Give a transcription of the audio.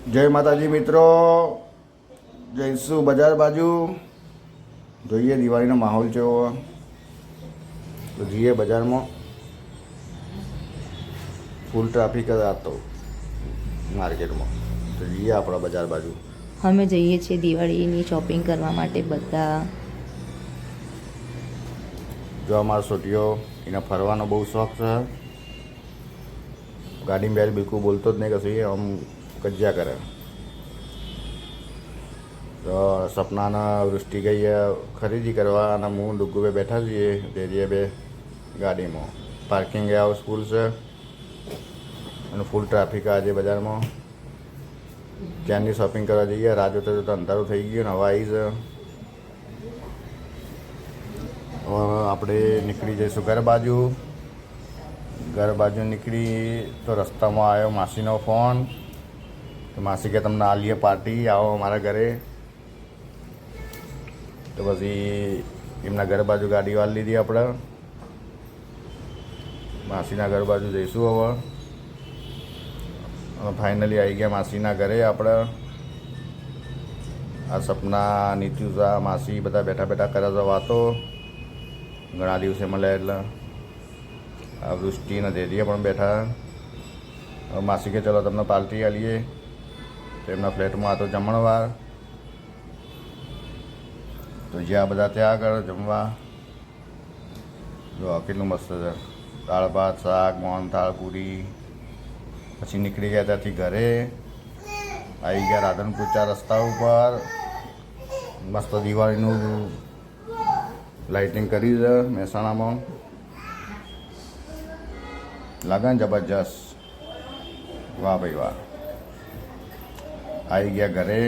જય માતાજી મિત્રો, જઈશું બજાર બાજુ. જોઈએ દિવાળીનો માહોલ કેવો, તો જઈએ બજારમાં. ફૂલ ટ્રાફિક જ હતો માર્કેટમાં, તો જઈએ આપણા બજાર બાજુ. અમે જઈએ છીએ દિવાળીની શોપિંગ કરવા માટે બધા. જો અમારો છોટીઓ એને ફરવાનો બહુ શોખ છે. ગાડીમાં બેલ બિલકુલ બોલતો જ નહીં, કશું આમ કજ્યા કરે. તો સપનાના વૃષ્ટિ ગઈ ખરીદી કરવા, અને હું ડુગ્ગુભાઈ બેઠા છીએ ડેરીએ બે ગાડીમાં. પાર્કિંગ હાઉસ ફૂલ છે અને ફૂલ ટ્રાફિક આજે બજારમાં. ક્યાંની શોપિંગ કરવા જઈએ, રાહ જોતા જોતા અંધારું થઈ ગયું ને હવે આવી છે. હવે આપણે નીકળી જઈશું ઘર બાજુ. ઘર બાજુ નીકળી તો રસ્તામાં આવ્યો માસીનો ફોન. તો માસી કે તમને આલીએ પાર્ટી, આવો અમારા ઘરે. તો પછી એમના ઘર બાજુ ગાડી વાળી લીધી આપણે. માસીના ઘર બાજુ જઈશું હવે. ફાઇનલી આવી ગયા માસીના ઘરે આપણે. આ સપના, નીતુજા, માસી બધા બેઠા બેઠા કરે છે વાતો. ઘણા દિવસે મળ્યા એટલે. આ વૃષ્ટિ અને ધૈર્ય પણ બેઠા. હવે માસી કે ચલો તમને પાર્ટી આલીએ. તો એમના ફ્લેટમાં આ તો જમણવાર. તો જ્યાં બધા ત્યાં આગળ જમવા. જો કેટલું મસ્ત છે. દાળ ભાત, શાક, મોહનથાળ, પૂરી. પછી નીકળી ગયા ત્યાંથી ઘરે. આવી ગયા રાધનપુર ચાર રસ્તા ઉપર. મસ્ત દિવાળીનું લાઇટિંગ કરી છે મહેસાણામાં. લાગે ને જબરજસ્ત. વાહ ભાઈ વાહ. આવી ગયા ઘરે.